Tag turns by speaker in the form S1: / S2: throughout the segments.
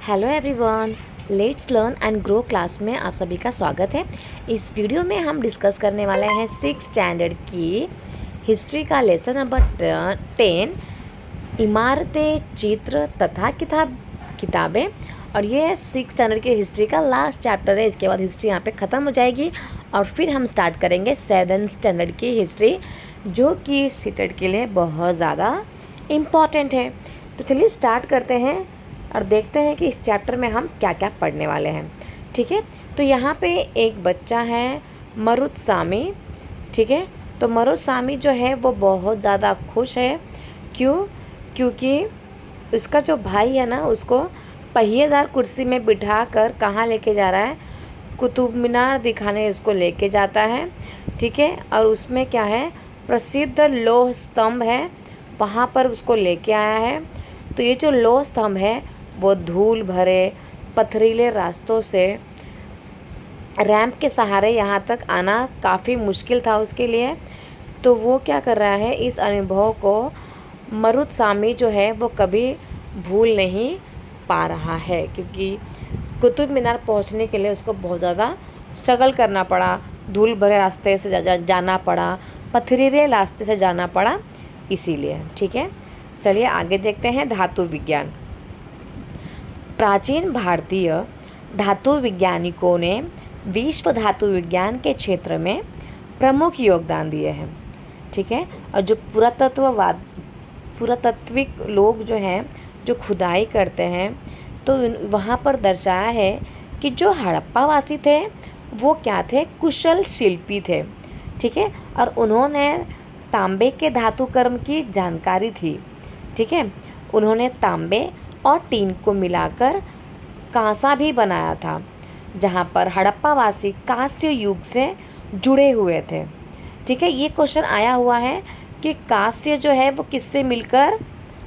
S1: Hello everyone, let's learn and grow class में आप सभी का स्वागत है। इस वीडियो में हम डिस्कस करने वाले हैं 6th स्टैंडर्ड की हिस्ट्री का लेसन नंबर 10, इमारतें, चित्र तथा किताबें। और ये 6th स्टैंडर्ड की हिस्ट्री का लास्ट चैप्टर है। इसके बाद हिस्ट्री यहाँ पे ख़त्म हो जाएगी और फिर हम स्टार्ट करेंगे 7th स्टैंडर्ड की हिस्ट्री, जो कि सीटेट के लिए बहुत ज़्यादा इम्पॉर्टेंट है। तो चलिए स्टार्ट करते हैं और देखते हैं कि इस चैप्टर में हम क्या क्या पढ़ने वाले हैं। ठीक है, तो यहाँ पे एक बच्चा है मरुत्सामी। ठीक है, तो मरुत्सामी जो है वो बहुत ज़्यादा खुश है। क्योंकि उसका जो भाई है ना, उसको पहिएदार कुर्सी में बिठा कर कहाँ लेके जा रहा है, कुतुब मीनार दिखाने उसको लेके जाता है। ठीक है, और उसमें क्या है, प्रसिद्ध लौह स्तंभ है, वहाँ पर उसको लेके आया है। तो ये जो लौह स्तंभ है वो धूल भरे पथरीले रास्तों से रैंप के सहारे यहाँ तक आना काफ़ी मुश्किल था उसके लिए। तो वो क्या कर रहा है, इस अनुभव को मरुत्सामी जो है वो कभी भूल नहीं पा रहा है, क्योंकि कुतुब मीनार पहुँचने के लिए उसको बहुत ज़्यादा स्ट्रगल करना पड़ा, धूल भरे रास्ते से जाना पड़ा, पथरीले रास्ते से जाना पड़ा, इसीलिए। ठीक है, चलिए आगे देखते हैं धातु विज्ञान। प्राचीन भारतीय धातु वैज्ञानिकों ने विश्व धातु विज्ञान के क्षेत्र में प्रमुख योगदान दिए हैं। ठीक है, और जो पुरातत्विक लोग जो हैं, जो खुदाई करते हैं, तो वहाँ पर दर्शाया है कि जो हड़प्पावासी थे वो क्या थे, कुशल शिल्पी थे। ठीक है, और उन्होंने तांबे के धातु कर्म की जानकारी थी। ठीक है, उन्होंने तांबे और टीन को मिलाकर कांसा भी बनाया था, जहाँ पर हड़प्पावासी कांस्य युग से जुड़े हुए थे। ठीक है, ये क्वेश्चन आया हुआ है कि कांस्य जो है वो किससे मिलकर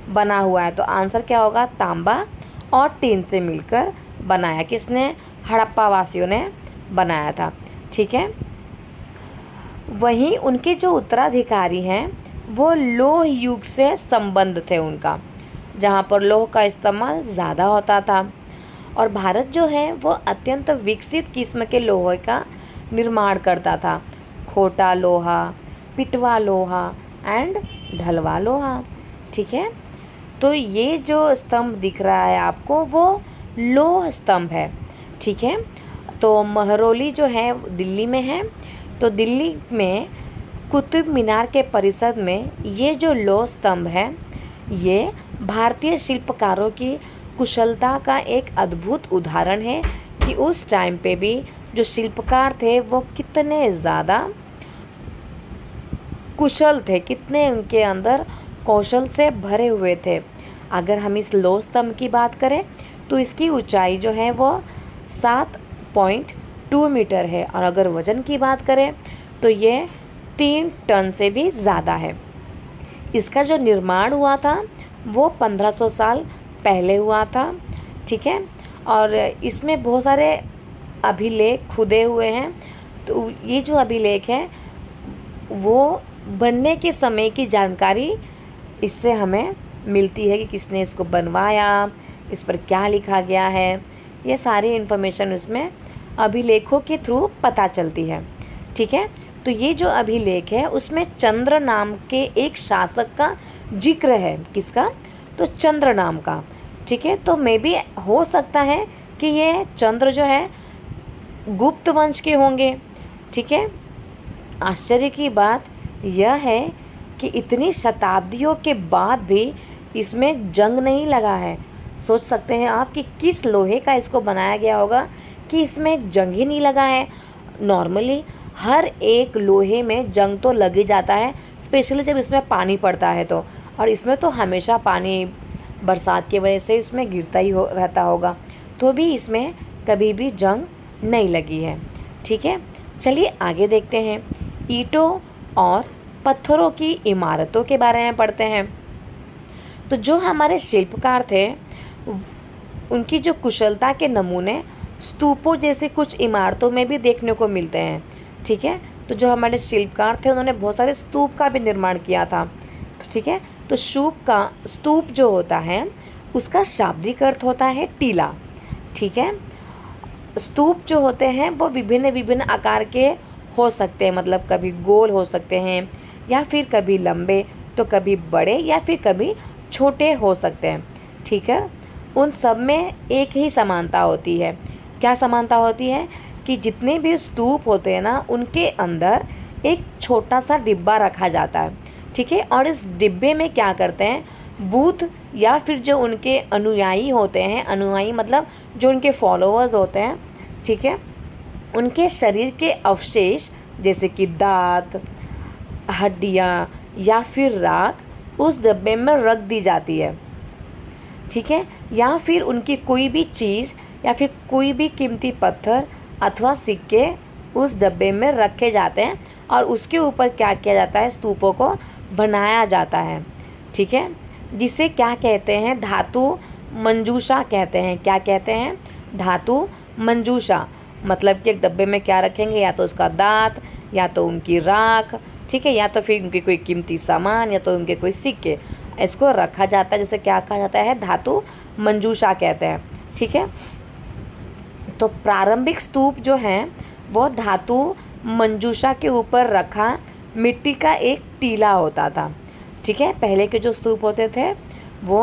S1: बना हुआ है, तो आंसर क्या होगा, तांबा और टीन से मिलकर बनाया। किसने, हड़प्पावासियों ने बनाया था। ठीक है, वहीं उनके जो उत्तराधिकारी हैं वो लौह युग से संबंध थे उनका, जहाँ पर लौह का इस्तेमाल ज़्यादा होता था। और भारत जो है वो अत्यंत विकसित किस्म के लोहे का निर्माण करता था, खोटा लोहा, पिटवा लोहा एंड ढलवा लोहा। ठीक है, तो ये जो स्तंभ दिख रहा है आपको वो लौह स्तंभ है। ठीक है, तो महरौली जो है दिल्ली में है। तो दिल्ली में कुतुब मीनार के परिसर में ये जो लौह स्तंभ है, ये भारतीय शिल्पकारों की कुशलता का एक अद्भुत उदाहरण है कि उस टाइम पे भी जो शिल्पकार थे वो कितने ज़्यादा कुशल थे, कितने उनके अंदर कौशल से भरे हुए थे। अगर हम इस लौह स्तंभ की बात करें तो इसकी ऊंचाई जो है वो 7.2 मीटर है, और अगर वज़न की बात करें तो ये 3 टन से भी ज़्यादा है। इसका जो निर्माण हुआ था वो 1500 साल पहले हुआ था। ठीक है, और इसमें बहुत सारे अभिलेख खुदे हुए हैं। तो ये जो अभिलेख है वो बनने के समय की जानकारी इससे हमें मिलती है कि किसने इसको बनवाया, इस पर क्या लिखा गया है, ये सारी इन्फॉर्मेशन उसमें अभिलेखों के थ्रू पता चलती है। ठीक है, तो ये जो अभिलेख है उसमें चंद्र नाम के एक शासक का जिक्र है। किसका, तो चंद्र नाम का। ठीक है, तो मे भी हो सकता है कि ये चंद्र जो है गुप्त वंश के होंगे। ठीक है, आश्चर्य की बात यह है कि इतनी शताब्दियों के बाद भी इसमें जंग नहीं लगा है। सोच सकते हैं आप कि किस लोहे का इसको बनाया गया होगा कि इसमें जंग ही नहीं लगा है। नॉर्मली हर एक लोहे में जंग तो लग ही जाता है, स्पेशली जब इसमें पानी पड़ता है तो, और इसमें तो हमेशा पानी बरसात की वजह से इसमें गिरता ही रहता होगा, तो भी इसमें कभी भी जंग नहीं लगी है। ठीक है, चलिए आगे देखते हैं। ईंटों और पत्थरों की इमारतों के बारे में पढ़ते हैं। तो जो हमारे शिल्पकार थे उनकी जो कुशलता के नमूने स्तूपों जैसे कुछ इमारतों में भी देखने को मिलते हैं। ठीक है, तो जो हमारे शिल्पकार थे उन्होंने बहुत सारे स्तूप का भी निर्माण किया था। तो ठीक है, तो स्तूप जो होता है उसका शाब्दिक अर्थ होता है टीला। ठीक है। स्तूप जो होते हैं वो विभिन्न विभिन्न आकार के हो सकते हैं, मतलब कभी गोल हो सकते हैं या फिर कभी लंबे, तो कभी बड़े या फिर कभी छोटे हो सकते हैं। ठीक है। उन सब में एक ही समानता होती है। क्या समानता होती है कि जितने भी स्तूप होते हैं ना, उनके अंदर एक छोटा सा डिब्बा रखा जाता है। ठीक है। और इस डिब्बे में क्या करते हैं, बुद्ध या फिर जो उनके अनुयायी होते हैं, अनुयायी मतलब जो उनके फॉलोअर्स होते हैं, ठीक है, उनके शरीर के अवशेष जैसे कि दांत, हड्डियाँ या फिर राख उस डब्बे में रख दी जाती है। ठीक है। या फिर उनकी कोई भी चीज़ या फिर कोई भी कीमती पत्थर अथवा सिक्के उस डब्बे में रखे जाते हैं और उसके ऊपर क्या किया जाता है, स्तूपों को बनाया जाता है। ठीक है। जिसे क्या कहते हैं, धातु मंजूषा कहते हैं। क्या कहते हैं, धातु मंजूषा। मतलब कि एक डब्बे में क्या रखेंगे, या तो उसका दांत, या तो उनकी राख, ठीक है, या तो फिर उनके कोई कीमती सामान, या तो उनके कोई सिक्के, इसको रखा जाता है। जैसे क्या कहा जाता है, धातु मंजूषा कहते हैं। ठीक है। तो प्रारंभिक स्तूप जो हैं वो धातु मंजूषा के ऊपर रखा मिट्टी का एक टीला होता था। ठीक है। पहले के जो स्तूप होते थे वो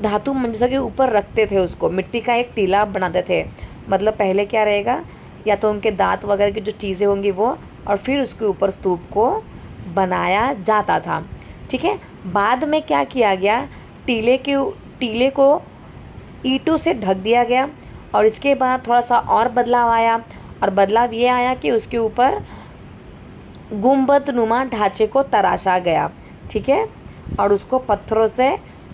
S1: धातु मंजूषा के ऊपर रखते थे, उसको मिट्टी का एक टीला बनाते थे। मतलब पहले क्या रहेगा, या तो उनके दांत वगैरह की जो चीज़ें होंगी वो, और फिर उसके ऊपर स्तूप को बनाया जाता था। ठीक है। बाद में क्या किया गया, टीले को ईंटों से ढक दिया गया और इसके बाद थोड़ा सा और बदलाव आया, और बदलाव ये आया कि उसके ऊपर गुंबदनुमा ढांचे को तराशा गया। ठीक है। और उसको पत्थरों से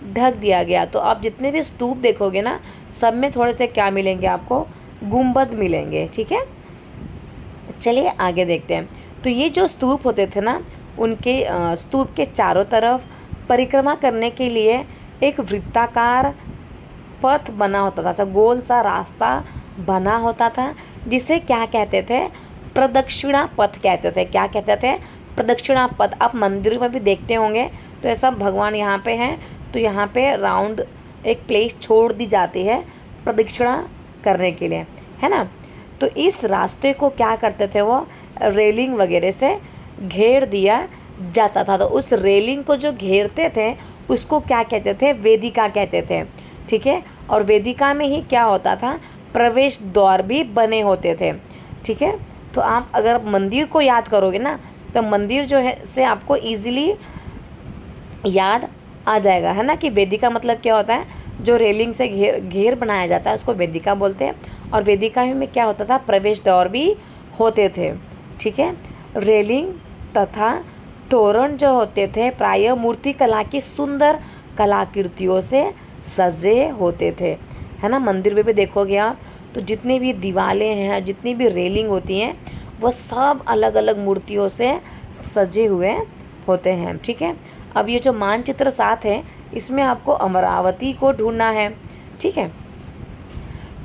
S1: ढक दिया गया। तो आप जितने भी स्तूप देखोगे ना, सब में थोड़े से क्या मिलेंगे आपको, गुंबद मिलेंगे। ठीक है। चलिए आगे देखते हैं। तो ये जो स्तूप होते थे ना, उनके स्तूप के चारों तरफ परिक्रमा करने के लिए एक वृत्ताकार पथ बना होता था, ऐसा गोल सा रास्ता बना होता था, जिसे क्या कहते थे, प्रदक्षिणा पथ कहते थे। क्या कहते थे, प्रदक्षिणा पथ। आप मंदिरों में भी देखते होंगे, तो ऐसा भगवान यहाँ पे हैं तो यहाँ पे राउंड एक प्लेस छोड़ दी जाती है प्रदक्षिणा करने के लिए, है ना। तो इस रास्ते को क्या करते थे, वो रेलिंग वगैरह से घेर दिया जाता था। तो उस रेलिंग को जो घेरते थे उसको क्या कहते थे, वेदिका कहते थे। ठीक है। और वेदिका में ही क्या होता था, प्रवेश द्वार भी बने होते थे। ठीक है। तो आप अगर मंदिर को याद करोगे ना, तो मंदिर जो है से आपको इजीली याद आ जाएगा, है ना, कि वेदिका मतलब क्या होता है, जो रेलिंग से घेर बनाया जाता है उसको वेदिका बोलते हैं। और वेदिका में क्या होता था, प्रवेश द्वार भी होते थे। ठीक है। रेलिंग तथा तोरण जो होते थे प्रायः मूर्ति कला की सुंदर कलाकृतियों से सजे होते थे, है ना। मंदिर में भी देखोगे आप, तो जितनी भी दीवारें हैं, जितनी भी रेलिंग होती हैं, वो सब अलग अलग मूर्तियों से सजे हुए होते हैं। ठीक है। अब ये जो मानचित्र 7 है, इसमें आपको अमरावती को ढूंढना है। ठीक है।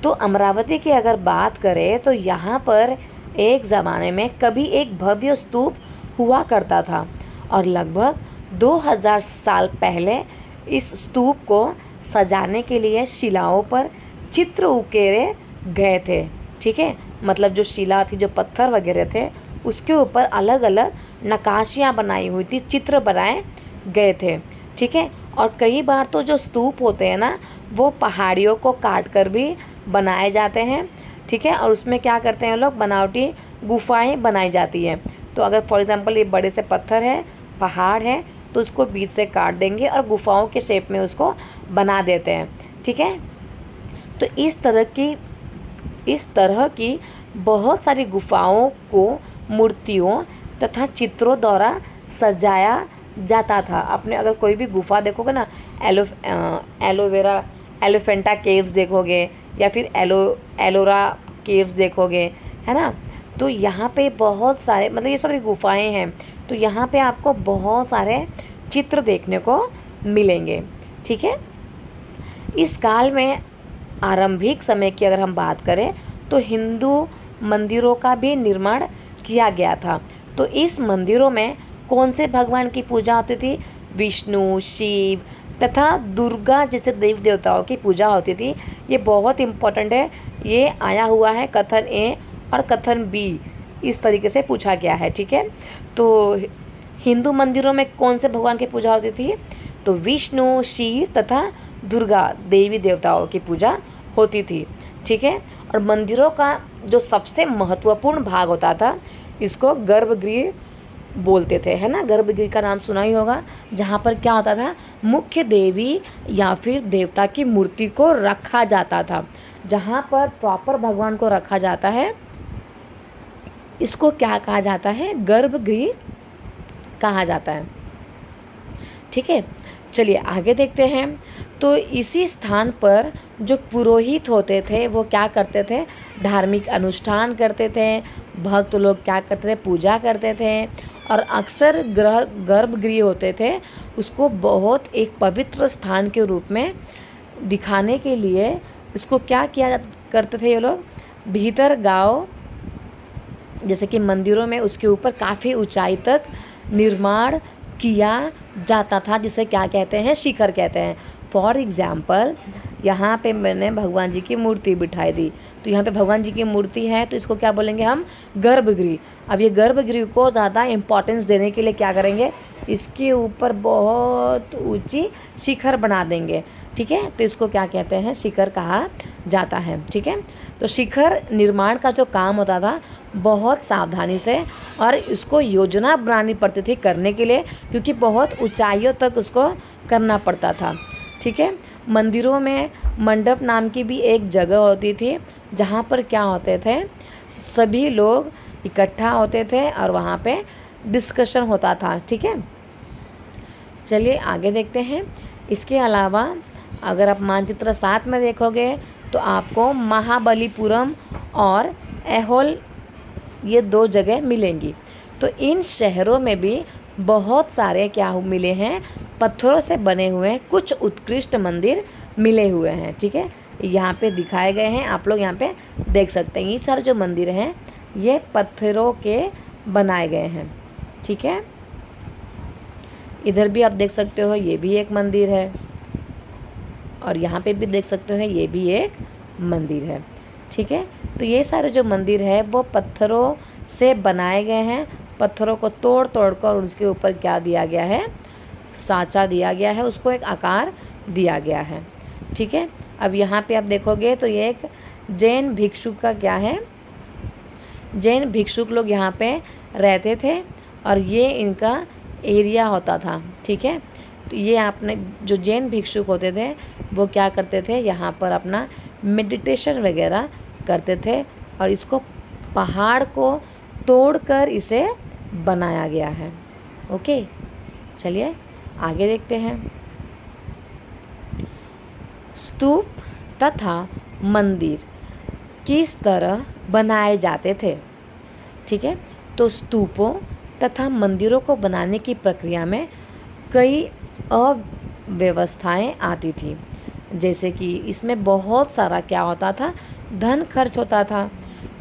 S1: तो अमरावती की अगर बात करें तो यहाँ पर एक ज़माने में कभी एक भव्य स्तूप हुआ करता था, और लगभग 2000 साल पहले इस स्तूप को सजाने के लिए शिलाओं पर चित्र उकेरे गए थे। ठीक है। मतलब जो शिला थी, जो पत्थर वगैरह थे, उसके ऊपर अलग अलग नक्काशियाँ बनाई हुई थी, चित्र बनाए गए थे। ठीक है। और कई बार तो जो स्तूप होते हैं ना, वो पहाड़ियों को काट कर भी बनाए जाते हैं। ठीक है। और उसमें क्या करते हैं लोग, बनावटी गुफाएं बनाई जाती हैं। तो अगर फॉर एग्जांपल ये बड़े से पत्थर है, पहाड़ है, तो उसको बीच से काट देंगे और गुफाओं के शेप में उसको बना देते हैं। ठीक है। तो इस तरह की बहुत सारी गुफाओं को मूर्तियों तथा चित्रों द्वारा सजाया जाता था। आपने अगर कोई भी गुफा देखोगे ना, एलोफेंटा केव्स देखोगे, या फिर एलोरा केव्स देखोगे, है ना, तो यहाँ पे बहुत सारे, मतलब ये सारी गुफाएं हैं, तो यहाँ पे आपको बहुत सारे चित्र देखने को मिलेंगे। ठीक है। इस काल में आरंभिक समय की अगर हम बात करें तो हिंदू मंदिरों का भी निर्माण किया गया था। तो इस मंदिरों में कौन से भगवान की पूजा होती थी, विष्णु, शिव तथा दुर्गा जैसे देवी देवताओं की पूजा होती थी। ये बहुत इम्पोर्टेंट है, ये आया हुआ है कथन ए और कथन बी, इस तरीके से पूछा गया है। ठीक है, तो हिंदू मंदिरों में कौन से भगवान की पूजा होती थी? तो विष्णु, शिव तथा दुर्गा देवी देवताओं की पूजा होती थी। ठीक है, और मंदिरों का जो सबसे महत्वपूर्ण भाग होता था, इसको गर्भगृह बोलते थे, है ना। गर्भगृह का नाम सुना ही होगा, जहाँ पर क्या होता था, मुख्य देवी या फिर देवता की मूर्ति को रखा जाता था। जहाँ पर प्रॉपर भगवान को रखा जाता है, इसको क्या कहा जाता है? गर्भगृह कहा जाता है। ठीक है, चलिए आगे देखते हैं। तो इसी स्थान पर जो पुरोहित होते थे वो क्या करते थे? धार्मिक अनुष्ठान करते थे। भक्त लोग क्या करते थे? पूजा करते थे। और अक्सर गर्भगृह होते थे, उसको बहुत एक पवित्र स्थान के रूप में दिखाने के लिए उसको क्या किया करते थे ये लोग? भीतर गांव जैसे कि मंदिरों में उसके ऊपर काफ़ी ऊंचाई तक निर्माण किया जाता था, जिसे क्या कहते हैं? शिखर कहते हैं। फॉर एग्ज़ाम्पल, यहाँ पे मैंने भगवान जी की मूर्ति बिठाई दी, तो यहाँ पे भगवान जी की मूर्ति है, तो इसको क्या बोलेंगे हम? गर्भगृह। अब ये गर्भगृह को ज़्यादा इम्पोर्टेंस देने के लिए क्या करेंगे? इसके ऊपर बहुत ऊंची शिखर बना देंगे। ठीक है, तो इसको क्या कहते हैं? शिखर कहा जाता है। ठीक है, तो शिखर निर्माण का जो काम होता था बहुत सावधानी से, और इसको योजना बनानी पड़ती थी करने के लिए, क्योंकि बहुत ऊंचाइयों तक उसको करना पड़ता था। ठीक है, मंदिरों में मंडप नाम की भी एक जगह होती थी, जहाँ पर क्या होते थे? सभी लोग इकट्ठा होते थे और वहाँ पे डिस्कशन होता था। ठीक है, चलिए आगे देखते हैं। इसके अलावा अगर आप मानचित्र 7 में देखोगे तो आपको महाबलीपुरम और ऐहोल ये 2 जगह मिलेंगी। तो इन शहरों में भी बहुत सारे क्या मिले हैं? पत्थरों से बने हुए कुछ उत्कृष्ट मंदिर मिले हुए हैं। ठीक है, यहाँ पे दिखाए गए हैं, आप लोग यहाँ पे देख सकते हैं। ये सारे जो मंदिर हैं ये पत्थरों के बनाए गए हैं। ठीक है, इधर भी आप देख सकते हो, ये भी एक मंदिर है, और यहाँ पे भी देख सकते हो ये भी एक मंदिर है। ठीक है, तो ये सारे जो मंदिर है वो पत्थरों से बनाए गए हैं। पत्थरों को तोड़ तोड़ कर उसके ऊपर क्या दिया गया है? साँचा दिया गया है, उसको एक आकार दिया गया है। ठीक है, अब यहाँ पे आप देखोगे तो ये एक जैन भिक्षुक का क्या है? जैन भिक्षुक लोग यहाँ पे रहते थे और ये इनका एरिया होता था। ठीक है, तो ये आपने जो जैन भिक्षुक होते थे वो क्या करते थे? यहाँ पर अपना मेडिटेशन वगैरह करते थे, और इसको पहाड़ को तोड़कर इसे बनाया गया है। ओके, चलिए आगे देखते हैं। स्तूप तथा मंदिर किस तरह बनाए जाते थे? ठीक है, तो स्तूपों तथा मंदिरों को बनाने की प्रक्रिया में कई अव्यवस्थाएं आती थी, जैसे कि इसमें बहुत सारा क्या होता था? धन खर्च होता था।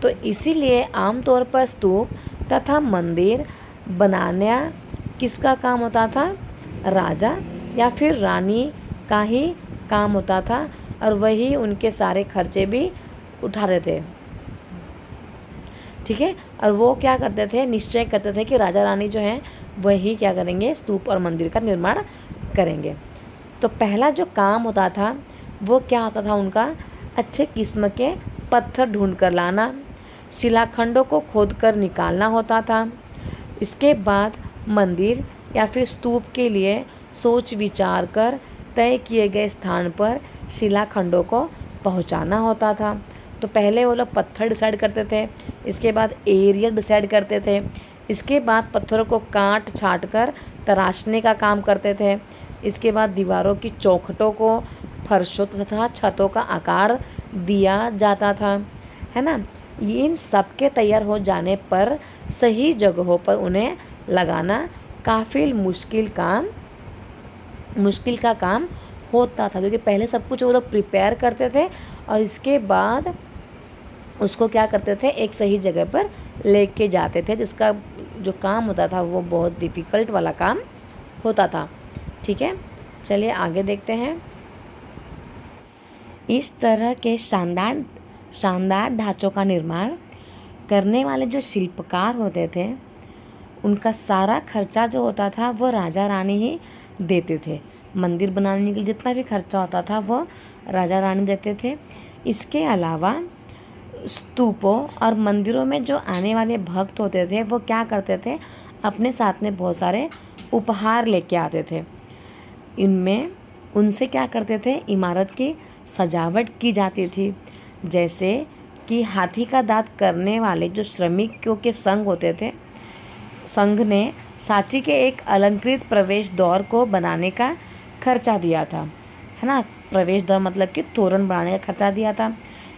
S1: तो इसीलिए आमतौर पर स्तूप तथा मंदिर बनाना किसका काम होता था? राजा या फिर रानी का ही काम होता था, और वही उनके सारे खर्चे भी उठाते थे। ठीक है, और वो क्या करते थे? निश्चय करते थे कि राजा रानी जो हैं वही क्या करेंगे? स्तूप और मंदिर का निर्माण करेंगे। तो पहला जो काम होता था वो क्या होता था उनका? अच्छे किस्म के पत्थर ढूंढ कर लाना, शिलाखंडों को खोदकर निकालना होता था। इसके बाद मंदिर या फिर स्तूप के लिए सोच विचार कर तय किए गए स्थान पर शिलाखंडों को पहुंचाना होता था। तो पहले वो लोग पत्थर डिसाइड करते थे, इसके बाद एरिया डिसाइड करते थे, इसके बाद पत्थरों को काट छाट कर तराशने का काम करते थे। इसके बाद दीवारों की चौखटों को, फर्शों तथा छतों का आकार दिया जाता था, है ना। इन सब के तैयार हो जाने पर सही जगहों पर उन्हें लगाना काफ़ी मुश्किल का काम होता था, क्योंकि पहले सब कुछ वो लोग प्रिपेयर करते थे और इसके बाद उसको क्या करते थे? एक सही जगह पर लेके जाते थे, जिसका जो काम होता था वो बहुत डिफ़िकल्ट वाला काम होता था। ठीक है, चलिए आगे देखते हैं। इस तरह के शानदार ढांचों का निर्माण करने वाले जो शिल्पकार होते थे, उनका सारा खर्चा जो होता था वो राजा रानी ही देते थे। मंदिर बनाने के लिए जितना भी खर्चा होता था वो राजा रानी देते थे। इसके अलावा स्तूपों और मंदिरों में जो आने वाले भक्त होते थे वो क्या करते थे, अपने साथ में बहुत सारे उपहार लेके आते थे। इनमें उनसे क्या करते थे, इमारत की सजावट की जाती थी। जैसे कि हाथी का दांत करने वाले जो श्रमिकों के संघ होते थे, संघ ने सांची के एक अलंकृत प्रवेश द्वार को बनाने का खर्चा दिया था, है ना। प्रवेश द्वार मतलब कि तोरण बनाने का खर्चा दिया था।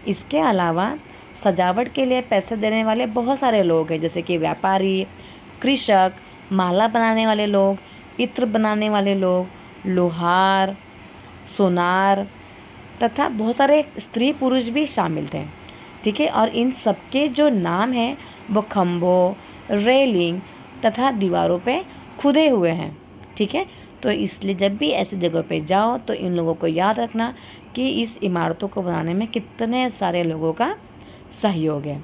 S1: इसके अलावा सजावट के लिए पैसे देने वाले बहुत सारे लोग हैं, जैसे कि व्यापारी, कृषक, माला बनाने वाले लोग, इत्र बनाने वाले लोग, लोहार, सोनार तथा बहुत सारे स्त्री पुरुष भी शामिल थे। ठीक है, और इन सबके जो नाम हैं वो खम्भों, रेलिंग तथा दीवारों पे खुदे हुए हैं। ठीक है, तो इसलिए जब भी ऐसी जगह पे जाओ तो इन लोगों को याद रखना कि इस इमारतों को बनाने में कितने सारे लोगों का सहयोग है।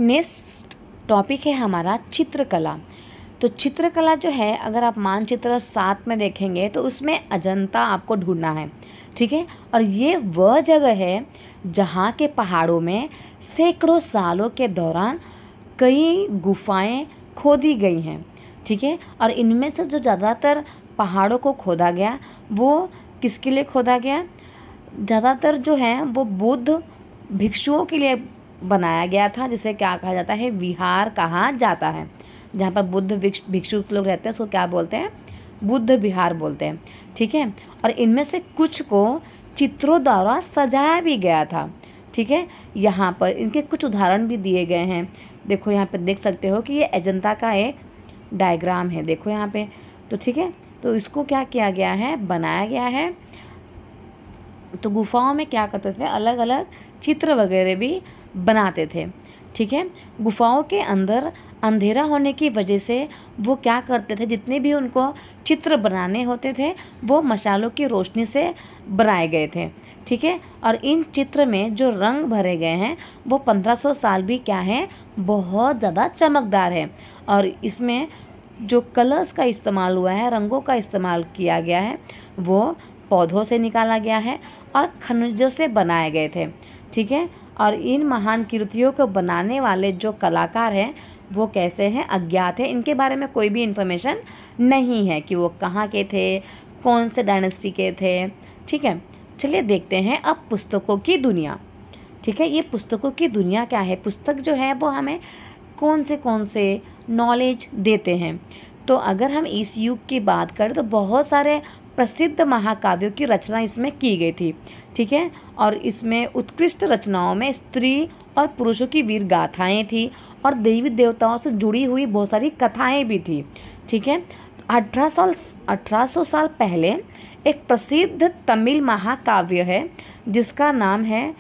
S1: नेक्स्ट टॉपिक है हमारा चित्रकला। तो चित्रकला जो है, अगर आप मानचित्र 7 में देखेंगे तो उसमें अजंता आपको ढूंढना है। ठीक है, और ये वह जगह है जहाँ के पहाड़ों में सैकड़ों सालों के दौरान कई गुफाएं खोदी गई हैं। ठीक है, और इनमें से जो ज़्यादातर पहाड़ों को खोदा गया वो किसके लिए खोदा गया, ज़्यादातर जो है वो बुद्ध भिक्षुओं के लिए बनाया गया था, जिसे क्या कहा जाता है, विहार कहा जाता है। जहाँ पर बुद्ध भिक्षु लोग रहते हैं उसको क्या बोलते हैं, बुद्ध विहार बोलते हैं। ठीक है, और इनमें से कुछ को चित्रों द्वारा सजाया भी गया था। ठीक है, यहाँ पर इनके कुछ उदाहरण भी दिए गए हैं। देखो यहाँ पे देख सकते हो कि ये अजंता का एक डायग्राम है, देखो यहाँ पे। तो ठीक है, तो इसको क्या किया गया है, बनाया गया है। तो गुफाओं में क्या करते थे, अलग अलग चित्र वगैरह भी बनाते थे। ठीक है, गुफाओं के अंदर अंधेरा होने की वजह से वो क्या करते थे, जितने भी उनको चित्र बनाने होते थे वो मशालों की रोशनी से बनाए गए थे। ठीक है, और इन चित्र में जो रंग भरे गए हैं वो 1500 साल भी क्या है, बहुत ज़्यादा चमकदार है। और इसमें जो कलर्स का इस्तेमाल हुआ है, रंगों का इस्तेमाल किया गया है, वो पौधों से निकाला गया है और खनिजों से बनाए गए थे। ठीक है, और इन महान कृतियों को बनाने वाले जो कलाकार हैं वो कैसे हैं, अज्ञात है। इनके बारे में कोई भी इन्फॉर्मेशन नहीं है कि वो कहाँ के थे, कौन से डायनेस्टी के थे। ठीक है, चलिए देखते हैं अब पुस्तकों की दुनिया। ठीक है, ये पुस्तकों की दुनिया क्या है, पुस्तक जो है वो हमें कौन से नॉलेज देते हैं। तो अगर हम इस युग की बात करें तो बहुत सारे प्रसिद्ध महाकाव्यों की रचना इसमें की गई थी। ठीक है, और इसमें उत्कृष्ट रचनाओं में स्त्री और पुरुषों की वीर गाथाएँ थी और देवी देवताओं से जुड़ी हुई बहुत सारी कथाएं भी थी। ठीक है, 1800 साल पहले एक प्रसिद्ध तमिल महाकाव्य है जिसका नाम है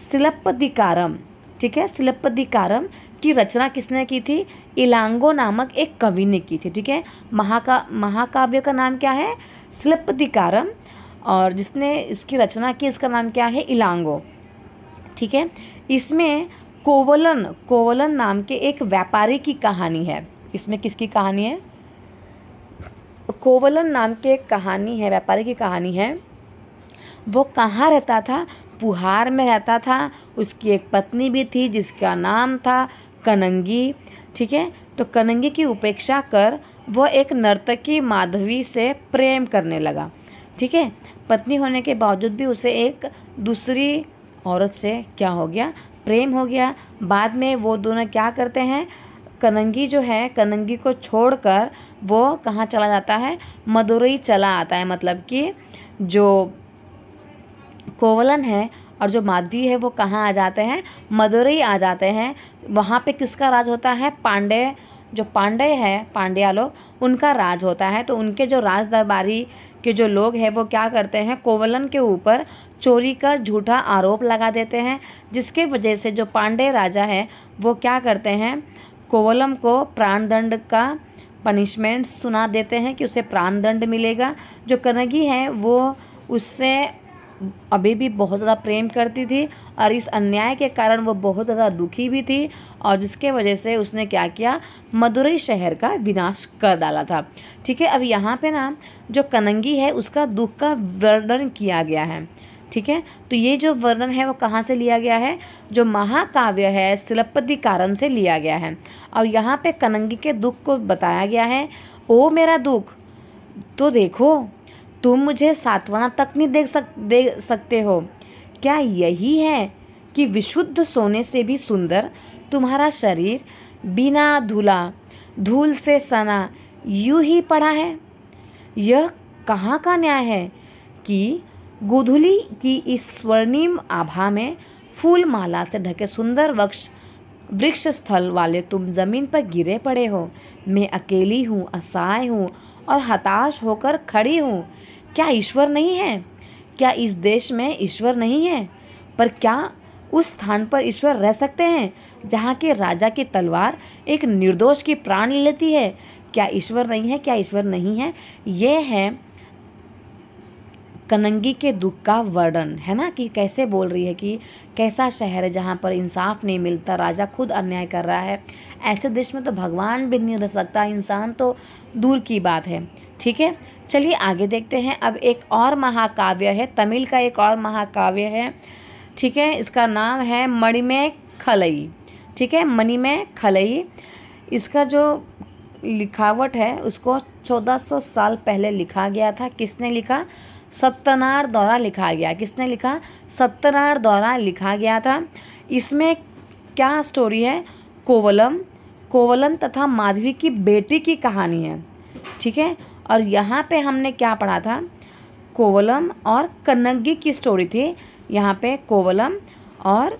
S1: सिलप्पदिकारम। ठीक है, सिलप्पदिकारम की रचना किसने की थी, इलांगो नामक एक कवि ने की थी। ठीक है, महाकाव्य का नाम क्या है, सिलप्पदिकारम, और जिसने इसकी रचना की इसका नाम क्या है, इलांगो। ठीक है, इसमें कोवलन नाम के एक व्यापारी की कहानी है। इसमें किसकी कहानी है, कोवलन नाम के एक कहानी है, व्यापारी की कहानी है। वो कहाँ रहता था, पुहार में रहता था। उसकी एक पत्नी भी थी जिसका नाम था कनंगी। ठीक है, तो कनंगी की उपेक्षा कर वो एक नर्तकी माधवी से प्रेम करने लगा। ठीक है, पत्नी होने के बावजूद भी उसे एक दूसरी औरत से क्या हो गया, प्रेम हो गया। बाद में वो दोनों क्या करते हैं, कनंगी जो है, कनंगी को छोड़कर वो कहाँ चला जाता है, मदुरई चला आता है। मतलब कि जो कोवलन है और जो माधवी है वो कहाँ आ जाते हैं, मदुरई आ जाते हैं। वहाँ पे किसका राज होता है, पांडे, जो पांडे है, पांड्या लोग, उनका राज होता है। तो उनके जो राज दरबारी के जो लोग हैं वो क्या करते हैं, कोवलन के ऊपर चोरी का झूठा आरोप लगा देते हैं, जिसके वजह से जो पांडे राजा है वो क्या करते हैं, कोवलम को प्राणदंड का पनिशमेंट सुना देते हैं कि उसे प्राणदंड मिलेगा। जो कनगी है वो उससे अभी भी बहुत ज़्यादा प्रेम करती थी और इस अन्याय के कारण वो बहुत ज़्यादा दुखी भी थी, और जिसके वजह से उसने क्या किया, मदुरई शहर का विनाश कर डाला था। ठीक है, अब यहाँ पे ना जो कनंगी है उसका दुख का वर्णन किया गया है। ठीक है, तो ये जो वर्णन है वो कहाँ से लिया गया है, जो महाकाव्य है सिलप्पदिकारम से लिया गया है। और यहाँ पे कनंगी के दुख को बताया गया है, ओ मेरा दुख तो देखो, तुम मुझे सातवाना तक नहीं दे सकते हो। क्या यही है कि विशुद्ध सोने से भी सुंदर तुम्हारा शरीर बिना धूल से सना यूं ही पड़ा है। यह कहाँ का न्याय है कि गोधूली की इस स्वर्णिम आभा में फूल माला से ढके सुंदर वृक्ष स्थल वाले तुम जमीन पर गिरे पड़े हो। मैं अकेली हूँ, असहाय हूँ और हताश होकर खड़ी हूँ। क्या ईश्वर नहीं है? क्या इस देश में ईश्वर नहीं है? पर क्या उस स्थान पर ईश्वर रह सकते हैं जहाँ के राजा की तलवार एक निर्दोष की प्राण लेती है? क्या ईश्वर नहीं है? क्या ईश्वर नहीं है? ये है कनंगी के दुख का वर्णन, है ना, कि कैसे बोल रही है कि कैसा शहर है जहाँ पर इंसाफ नहीं मिलता, राजा खुद अन्याय कर रहा है। ऐसे देश में तो भगवान भी नहीं रह सकता, इंसान तो दूर की बात है। ठीक है, चलिए आगे देखते हैं। अब एक और महाकाव्य है, तमिल का एक और महाकाव्य है। ठीक है, इसका नाम है मणिमेय खलई। ठीक है, मणिमेय खलई। इसका जो लिखावट है उसको 1400 साल पहले लिखा गया था। किसने लिखा? सत्तनार द्वारा लिखा गया। किसने लिखा? सत्तनार द्वारा लिखा गया था। इसमें क्या स्टोरी है? कोवलम तथा माधवी की बेटी की कहानी है। ठीक है, और यहाँ पे हमने क्या पढ़ा था? कोवलम और कन्नगी की स्टोरी थी। यहाँ पे कोवलम और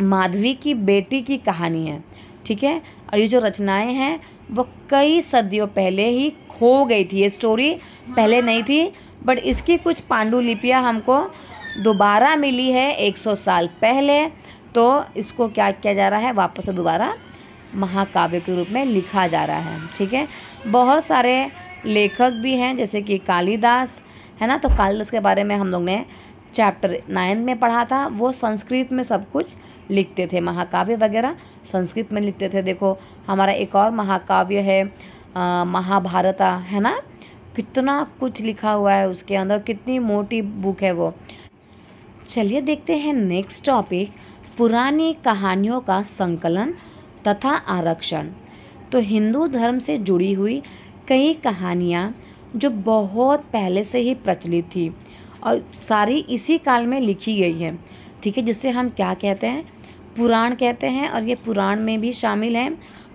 S1: माधवी की बेटी की कहानी है। ठीक है, और ये जो रचनाएं हैं वो कई सदियों पहले ही खो गई थी। ये स्टोरी पहले नहीं थी, बट इसकी कुछ पांडुलिपियाँ हमको दोबारा मिली है 100 साल पहले। तो इसको क्या किया जा रहा है, वापस से दोबारा महाकाव्य के रूप में लिखा जा रहा है। ठीक है, बहुत सारे लेखक भी हैं जैसे कि कालिदास, है ना। तो कालिदास के बारे में हम लोग ने चैप्टर 9 में पढ़ा था। वो संस्कृत में सब कुछ लिखते थे, महाकाव्य वगैरह संस्कृत में लिखते थे। देखो हमारा एक और महाकाव्य है महाभारता, है ना। कितना कुछ लिखा हुआ है उसके अंदर, कितनी मोटी बुक है वो। चलिए देखते हैं नेक्स्ट टॉपिक, पुरानी कहानियों का संकलन तथा आरक्षण। तो हिंदू धर्म से जुड़ी हुई कई कहानियाँ जो बहुत पहले से ही प्रचलित थी और सारी इसी काल में लिखी गई है। ठीक है, जिससे हम क्या कहते हैं, पुराण कहते हैं, और ये पुराण में भी शामिल है।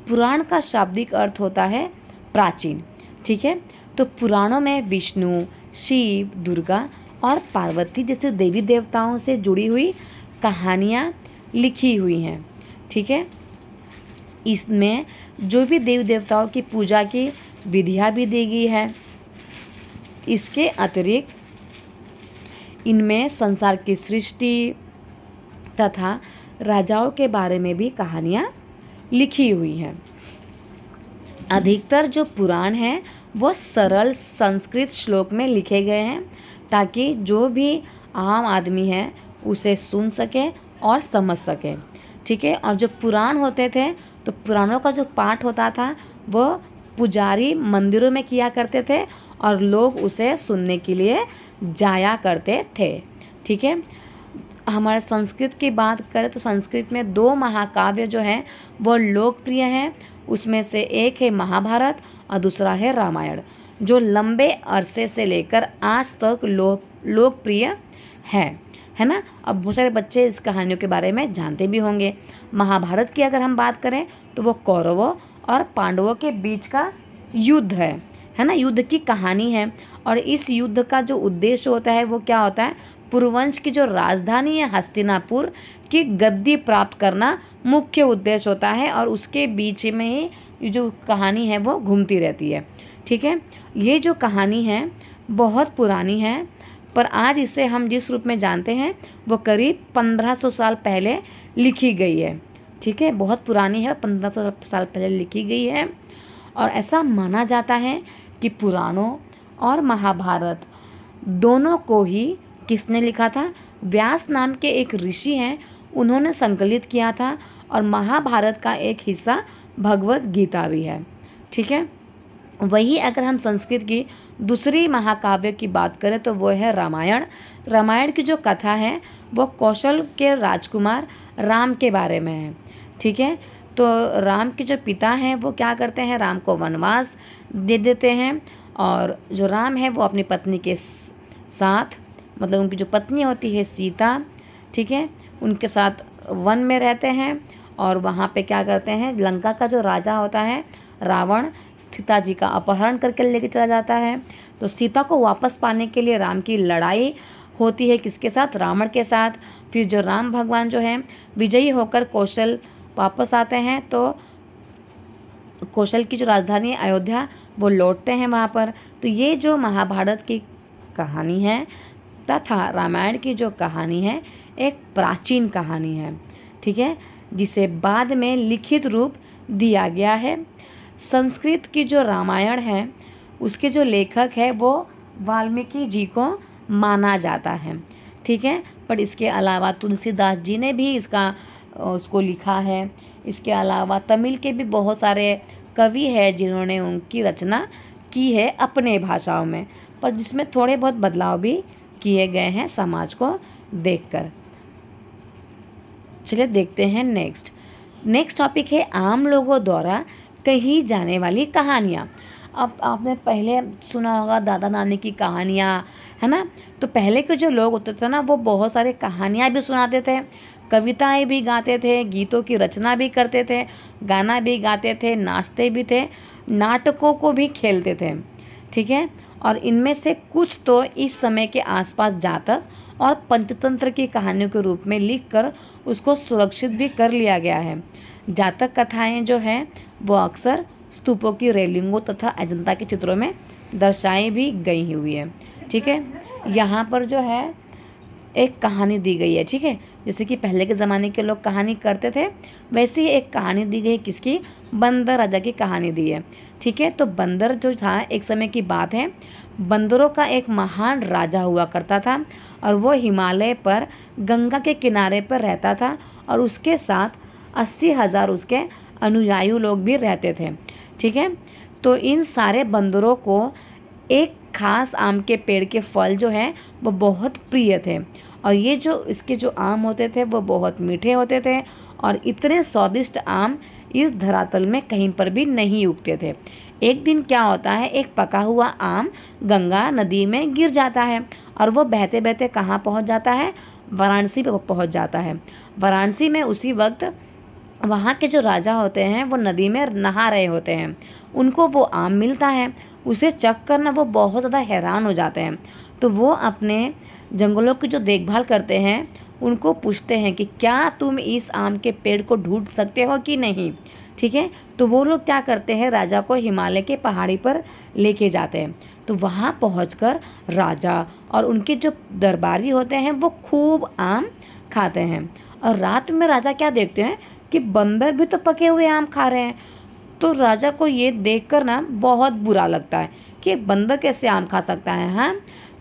S1: पुराण का शाब्दिक अर्थ होता है प्राचीन। ठीक है, तो पुराणों में विष्णु, शिव, दुर्गा और पार्वती जैसे देवी देवताओं से जुड़ी हुई कहानियाँ लिखी हुई हैं। ठीक है, इसमें जो भी देवी देवताओं की पूजा की विधियाँ भी दी गई है। इसके अतिरिक्त इनमें संसार की सृष्टि तथा राजाओं के बारे में भी कहानियाँ लिखी हुई हैं। अधिकतर जो पुराण हैं वो सरल संस्कृत श्लोक में लिखे गए हैं ताकि जो भी आम आदमी है उसे सुन सके और समझ सके। ठीक है, और जो पुराण होते थे तो पुराणों का जो पाठ होता था वो पुजारी मंदिरों में किया करते थे और लोग उसे सुनने के लिए जाया करते थे। ठीक है, हमारे संस्कृत की बात करें तो संस्कृत में 2 महाकाव्य जो हैं वो लोकप्रिय हैं। उसमें से एक है महाभारत और दूसरा है रामायण, जो लंबे अरसे से लेकर आज तक लोकप्रिय है ना। अब बहुत सारे बच्चे इस कहानियों के बारे में जानते भी होंगे। महाभारत की अगर हम बात करें तो वो कौरवों और पांडवों के बीच का युद्ध है ना, युद्ध की कहानी है। और इस युद्ध का जो उद्देश्य होता है वो क्या होता है, पुरुवंश की जो राजधानी है हस्तिनापुर की गद्दी प्राप्त करना मुख्य उद्देश्य होता है, और उसके बीच में ही ये जो कहानी है वो घूमती रहती है। ठीक है, ये जो कहानी है बहुत पुरानी है, पर आज इसे हम जिस रूप में जानते हैं वो करीब 1500 साल पहले लिखी गई है। ठीक है, बहुत पुरानी है, 1500 साल पहले लिखी गई है। और ऐसा माना जाता है कि पुराणों और महाभारत दोनों को ही किसने लिखा था? व्यास नाम के एक ऋषि हैं, उन्होंने संकलित किया था। और महाभारत का एक हिस्सा भगवत गीता भी है। ठीक है। वही अगर हम संस्कृत की दूसरी महाकाव्य की बात करें तो वो है रामायण। रामायण की जो कथा है वो कौशल के राजकुमार राम के बारे में है। ठीक है। तो राम के जो पिता हैं वो क्या करते हैं? राम को वनवास दे देते हैं। और जो राम है वो अपनी पत्नी के साथ, मतलब उनकी जो पत्नी होती है सीता, ठीक है, उनके साथ वन में रहते हैं। और वहाँ पे क्या करते हैं? लंका का जो राजा होता है रावण, सीता जी का अपहरण करके लेके चला जाता है। तो सीता को वापस पाने के लिए राम की लड़ाई होती है, किसके साथ? रावण के साथ। फिर जो राम भगवान जो है विजयी होकर कौशल वापस आते हैं, तो कौशल की जो राजधानी अयोध्या वो लौटते हैं वहाँ पर। तो ये जो महाभारत की कहानी है तथा रामायण की जो कहानी है एक प्राचीन कहानी है। ठीक है, जिसे बाद में लिखित रूप दिया गया है। संस्कृत की जो रामायण है उसके जो लेखक है वो वाल्मीकि जी को माना जाता है। ठीक है, पर इसके अलावा तुलसीदास जी ने भी उसको लिखा है। इसके अलावा तमिल के भी बहुत सारे कवि हैं जिन्होंने उनकी रचना की है अपने भाषाओं में, पर जिसमें थोड़े बहुत बदलाव भी किए गए हैं समाज को देखकर। चलिए देखते हैं नेक्स्ट टॉपिक है आम लोगों द्वारा कही जाने वाली कहानियाँ। अब आपने पहले सुना होगा दादा नानी की कहानियाँ, है ना। तो पहले के जो लोग होते थे ना वो बहुत सारे कहानियाँ भी सुनाते थे, कविताएं भी गाते थे, गीतों की रचना भी करते थे, गाना भी गाते थे, नाचते भी थे, नाटकों को भी खेलते थे। ठीक है, और इनमें से कुछ तो इस समय के आसपास जातक और पंचतंत्र की कहानियों के रूप में लिखकर उसको सुरक्षित भी कर लिया गया है। जातक कथाएं जो हैं वो अक्सर स्तूपों की रेलिंगों तथा अजंता के चित्रों में दर्शाई भी गई हुई है। ठीक है, यहाँ पर जो है एक कहानी दी गई है। ठीक है, जैसे कि पहले के ज़माने के लोग कहानी करते थे वैसे ही एक कहानी दी गई, किसकी? बंदर राजा की कहानी दी है। ठीक है, तो बंदर जो था एक समय की बात है, बंदरों का एक महान राजा हुआ करता था और वो हिमालय पर गंगा के किनारे पर रहता था और उसके साथ 80,000 उसके अनुयायी लोग भी रहते थे। ठीक है, तो इन सारे बंदरों को एक खास आम के पेड़ के फल जो है वो बहुत प्रिय थे और ये जो इसके जो आम होते थे वो बहुत मीठे होते थे और इतने स्वादिष्ट आम इस धरातल में कहीं पर भी नहीं उगते थे। एक दिन क्या होता है, एक पका हुआ आम गंगा नदी में गिर जाता है और वो बहते बहते कहाँ पहुँच जाता है? वाराणसी पर पहुँच जाता है। वाराणसी में उसी वक्त वहाँ के जो राजा होते हैं वो नदी में नहा रहे होते हैं, उनको वो आम मिलता है। उसे चख कर ना वो बहुत ज़्यादा हैरान हो जाते हैं। तो वो अपने जंगलों की जो देखभाल करते हैं उनको पूछते हैं कि क्या तुम इस आम के पेड़ को ढूंढ सकते हो कि नहीं। ठीक है, तो वो लोग क्या करते हैं, राजा को हिमालय के पहाड़ी पर लेके जाते हैं। तो वहाँ पहुंचकर राजा और उनके जो दरबारी होते हैं वो खूब आम खाते हैं और रात में राजा क्या देखते हैं कि बंदर भी तो पके हुए आम खा रहे हैं। तो राजा को ये देखकर ना बहुत बुरा लगता है कि बंदर कैसे आम खा सकता है। हाँ,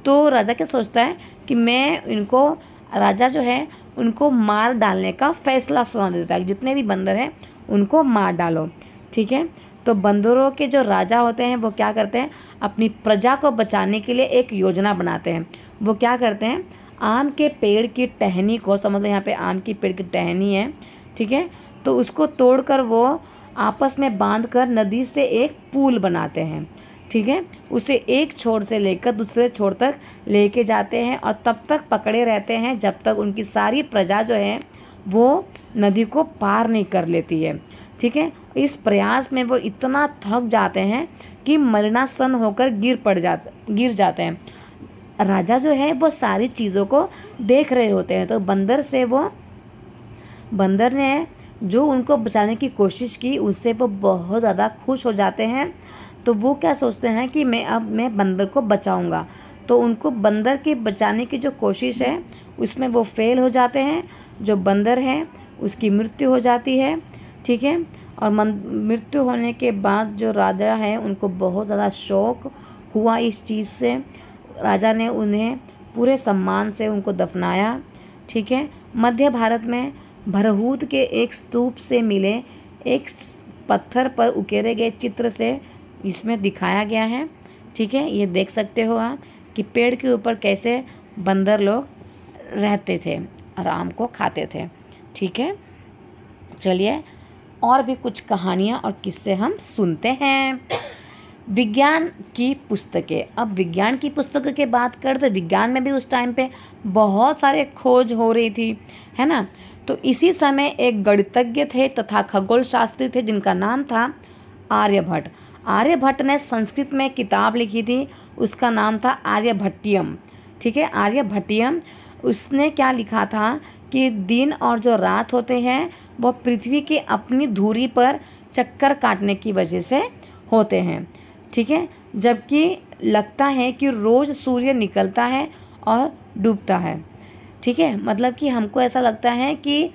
S1: तो राजा क्या सोचता है कि मैं इनको, राजा जो है उनको मार डालने का फैसला सुना देता है, जितने भी बंदर हैं उनको मार डालो। ठीक है, तो बंदरों के जो राजा होते हैं वो क्या करते हैं, अपनी प्रजा को बचाने के लिए एक योजना बनाते हैं। वो क्या करते हैं, आम के पेड़ की टहनी को, समझ लो यहाँ पे आम की पेड़ की टहनी है, ठीक है, तो उसको तोड़कर वो आपस में बांधकर नदी से एक पुल बनाते हैं। ठीक है, उसे एक छोर से लेकर दूसरे छोर तक लेके जाते हैं और तब तक पकड़े रहते हैं जब तक उनकी सारी प्रजा जो है वो नदी को पार नहीं कर लेती है। ठीक है, इस प्रयास में वो इतना थक जाते हैं कि मरणासन होकर गिर जाते हैं। राजा जो है वो सारी चीज़ों को देख रहे होते हैं। तो बंदर ने जो उनको बचाने की कोशिश की उससे वो बहुत ज़्यादा खुश हो जाते हैं। तो वो क्या सोचते हैं कि मैं बंदर को बचाऊंगा। तो उनको बंदर के बचाने की जो कोशिश है उसमें वो फेल हो जाते हैं। जो बंदर है उसकी मृत्यु हो जाती है। ठीक है, और मृत्यु होने के बाद जो राजा है उनको बहुत ज़्यादा शौक हुआ इस चीज़ से। राजा ने उन्हें पूरे सम्मान से उनको दफनाया। ठीक है। मध्य भारत में भरहूत के एक स्तूप से मिले एक पत्थर पर उकेरे गए चित्र से इसमें दिखाया गया है। ठीक है। ये देख सकते हो आप कि पेड़ के ऊपर कैसे बंदर लोग रहते थे, आराम को खाते थे। ठीक है। चलिए और भी कुछ कहानियाँ और किस्से हम सुनते हैं। विज्ञान की पुस्तकें। अब विज्ञान की पुस्तकों की बात करें तो विज्ञान में भी उस टाइम पे बहुत सारे खोज हो रही थी, है ना। तो इसी समय एक गणितज्ञ थे तथा खगोल शास्त्री थे जिनका नाम था आर्यभट्ट। आर्यभट्ट ने संस्कृत में किताब लिखी थी, उसका नाम था आर्यभट्टियम। ठीक है। आर्यभट्टियम। उसने क्या लिखा था कि दिन और जो रात होते हैं वह पृथ्वी की अपनी धुरी पर चक्कर काटने की वजह से होते हैं। ठीक है। जबकि लगता है कि रोज़ सूर्य निकलता है और डूबता है। ठीक है। मतलब कि हमको ऐसा लगता है कि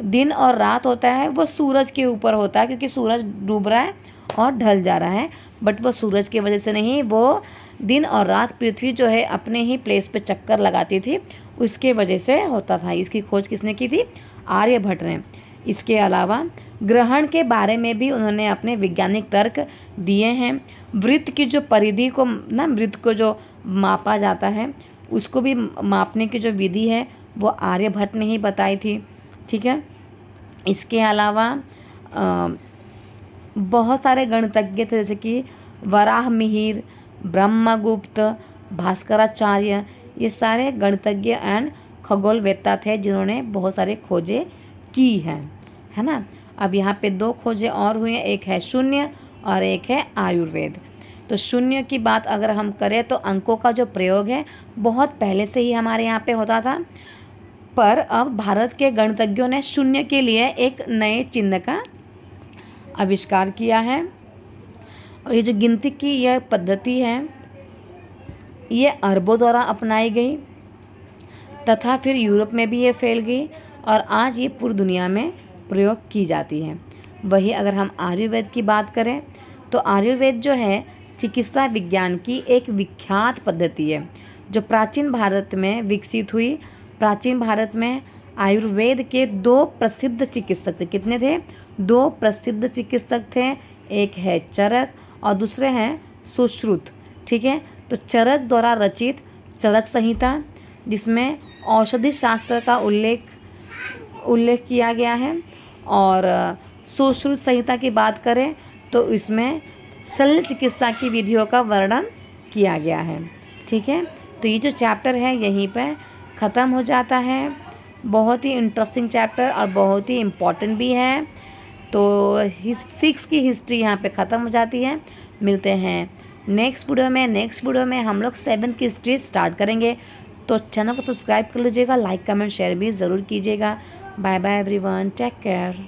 S1: दिन और रात होता है वो सूरज के ऊपर होता है, क्योंकि सूरज डूब रहा है और ढल जा रहा है, बट वो सूरज की वजह से नहीं, वो दिन और रात पृथ्वी जो है अपने ही प्लेस पे चक्कर लगाती थी, उसके वजह से होता था। इसकी खोज किसने की थी? आर्यभट्ट ने। इसके अलावा ग्रहण के बारे में भी उन्होंने अपने वैज्ञानिक तर्क दिए हैं। वृत्त की जो परिधि को ना, वृत्त को जो मापा जाता है उसको भी मापने की जो विधि है वो आर्यभट्ट ने ही बताई थी। ठीक है। इसके अलावा बहुत सारे गणितज्ञ थे, जैसे कि वराहमिहिर, ब्रह्मगुप्त, भास्कराचार्य, ये सारे गणितज्ञ एंड खगोलवेत्ता थे जिन्होंने बहुत सारे खोजें की हैं, है ना। अब यहाँ पे 2 खोजें और हुई हैं, एक है शून्य और एक है आयुर्वेद। तो शून्य की बात अगर हम करें तो अंकों का जो प्रयोग है बहुत पहले से ही हमारे यहाँ पे होता था, पर अब भारत के गणितज्ञों ने शून्य के लिए एक नए चिन्ह का आविष्कार किया है। और ये जो गिनती की यह पद्धति है ये अरबों द्वारा अपनाई गई तथा फिर यूरोप में भी ये फैल गई और आज ये पूरी दुनिया में प्रयोग की जाती है। वही अगर हम आयुर्वेद की बात करें तो आयुर्वेद जो है चिकित्सा विज्ञान की एक विख्यात पद्धति है जो प्राचीन भारत में विकसित हुई। प्राचीन भारत में आयुर्वेद के 2 प्रसिद्ध चिकित्सक थे। कितने थे? 2 प्रसिद्ध चिकित्सक थे, एक है चरक और दूसरे हैं सुश्रुत। ठीक है। तो चरक द्वारा रचित चरक संहिता, जिसमें औषधि शास्त्र का उल्लेख किया गया है, और सुश्रुत संहिता की बात करें तो इसमें शल्य चिकित्सा की विधियों का वर्णन किया गया है। ठीक है। तो ये जो चैप्टर है यहीं पे ख़त्म हो जाता है। बहुत ही इंटरेस्टिंग चैप्टर और बहुत ही इम्पॉर्टेंट भी है। तो 6 की हिस्ट्री यहाँ पे ख़त्म हो जाती है। मिलते हैं नेक्स्ट वीडियो में हम लोग 7 की हिस्ट्री स्टार्ट करेंगे। तो चैनल को सब्सक्राइब कर लीजिएगा, लाइक कमेंट शेयर भी ज़रूर कीजिएगा। Bye bye everyone, take care.